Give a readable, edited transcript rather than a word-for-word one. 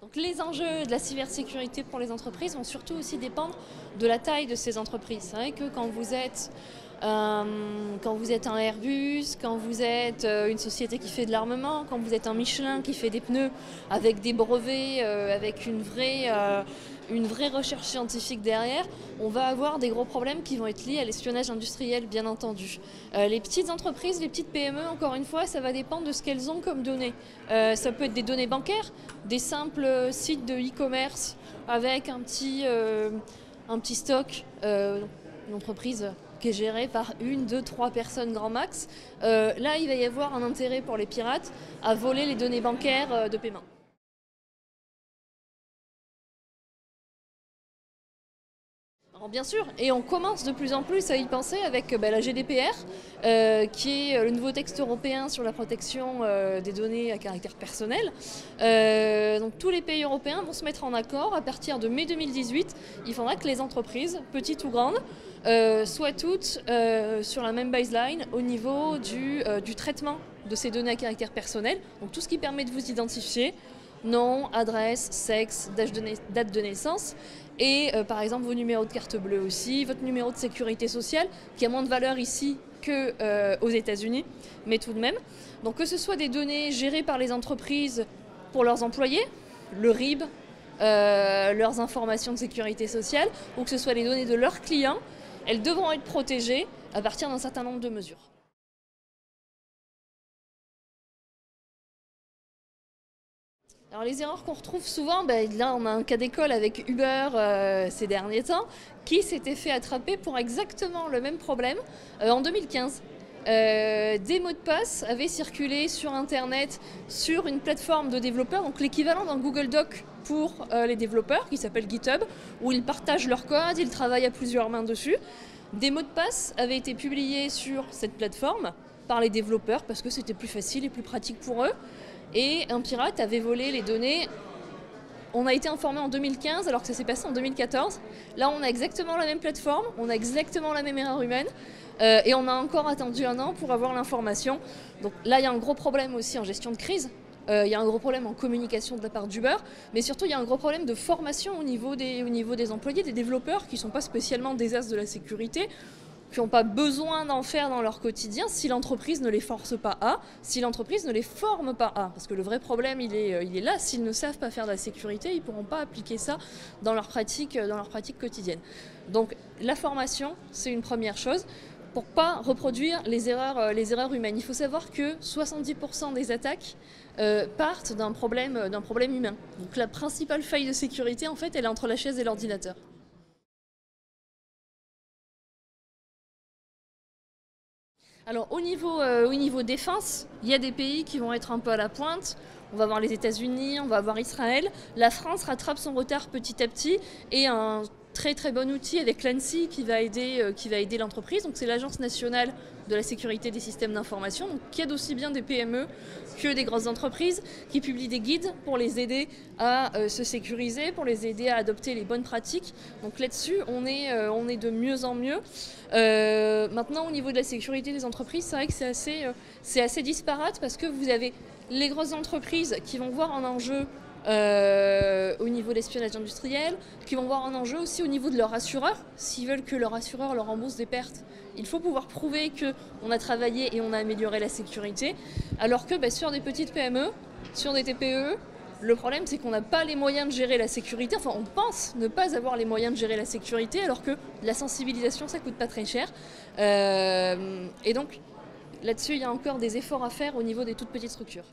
Donc les enjeux de la cybersécurité pour les entreprises vont surtout aussi dépendre de la taille de ces entreprises. C'est vrai que quand vous êtes un Airbus, quand vous êtes une société qui fait de l'armement, quand vous êtes un Michelin qui fait des pneus avec des brevets, avec une vraie recherche scientifique derrière, on va avoir des gros problèmes qui vont être liés à l'espionnage industriel, bien entendu. Les petites entreprises, les petites PME, encore une fois, ça va dépendre de ce qu'elles ont comme données. Ça peut être des données bancaires, des simples sites de e-commerce avec un petit stock, une entreprise qui est gérée par 1, 2, 3 personnes grand max. Là, il va y avoir un intérêt pour les pirates à voler les données bancaires de paiement. Alors bien sûr, et on commence de plus en plus à y penser avec la GDPR, qui est le nouveau texte européen sur la protection des données à caractère personnel. Donc tous les pays européens vont se mettre en accord. À partir de mai 2018, il faudra que les entreprises, petites ou grandes, soient toutes sur la même baseline au niveau du traitement de ces données à caractère personnel. Donc tout ce qui permet de vous identifier, nom, adresse, sexe, date de naissance et par exemple vos numéros de carte bleue aussi, votre numéro de sécurité sociale qui a moins de valeur ici qu'aux États-Unis, mais tout de même. Donc que ce soit des données gérées par les entreprises pour leurs employés, le RIB, leurs informations de sécurité sociale, ou que ce soit les données de leurs clients, elles devront être protégées à partir d'un certain nombre de mesures. Alors les erreurs qu'on retrouve souvent, là on a un cas d'école avec Uber ces derniers temps qui s'était fait attraper pour exactement le même problème en 2015. Des mots de passe avaient circulé sur internet sur une plateforme de développeurs, donc l'équivalent d'un Google Doc pour les développeurs qui s'appelle GitHub, où ils partagent leur code, ils travaillent à plusieurs mains dessus. Des mots de passe avaient été publiés sur cette plateforme par les développeurs parce que c'était plus facile et plus pratique pour eux. Et un pirate avait volé les données. On a été informé en 2015 alors que ça s'est passé en 2014. Là, on a exactement la même plateforme, on a exactement la même erreur humaine et on a encore attendu 1 an pour avoir l'information. Donc là, il y a un gros problème aussi en gestion de crise. Il y a un gros problème en communication de la part d'Uber, mais surtout il y a un gros problème de formation au niveau des employés, des développeurs qui ne sont pas spécialement des as de la sécurité, qui n'ont pas besoin d'en faire dans leur quotidien si l'entreprise ne les force pas à, si l'entreprise ne les forme pas à. Parce que le vrai problème, il est là. S'ils ne savent pas faire de la sécurité, ils ne pourront pas appliquer ça dans leur pratique quotidienne. Donc la formation, c'est une première chose pour ne pas reproduire les erreurs humaines. Il faut savoir que 70% des attaques partent d'un problème humain. Donc la principale faille de sécurité, en fait, elle est entre la chaise et l'ordinateur. Alors au niveau défense, il y a des pays qui vont être un peu à la pointe. On va voir les États-Unis, on va voir Israël. La France rattrape son retard petit à petit et un très très bon outil avec l'ANSSI qui va aider l'entreprise. Donc c'est l'Agence nationale de la sécurité des systèmes d'information, qui aide aussi bien des PME que des grosses entreprises, qui publient des guides pour les aider à se sécuriser, pour les aider à adopter les bonnes pratiques. Donc là-dessus, on est de mieux en mieux. Maintenant, au niveau de la sécurité des entreprises, c'est vrai que c'est assez disparate parce que vous avez les grosses entreprises qui vont voir un enjeu au niveau de l'espionnage industriel, qui vont voir un enjeu aussi au niveau de leur assureur. S'ils veulent que leur assureur leur rembourse des pertes, il faut pouvoir prouver qu'on a travaillé et on a amélioré la sécurité. Alors que sur des petites PME, sur des TPE, le problème c'est qu'on n'a pas les moyens de gérer la sécurité. Enfin, on pense ne pas avoir les moyens de gérer la sécurité alors que la sensibilisation, ça coûte pas très cher. Et donc, là-dessus, il y a encore des efforts à faire au niveau des toutes petites structures.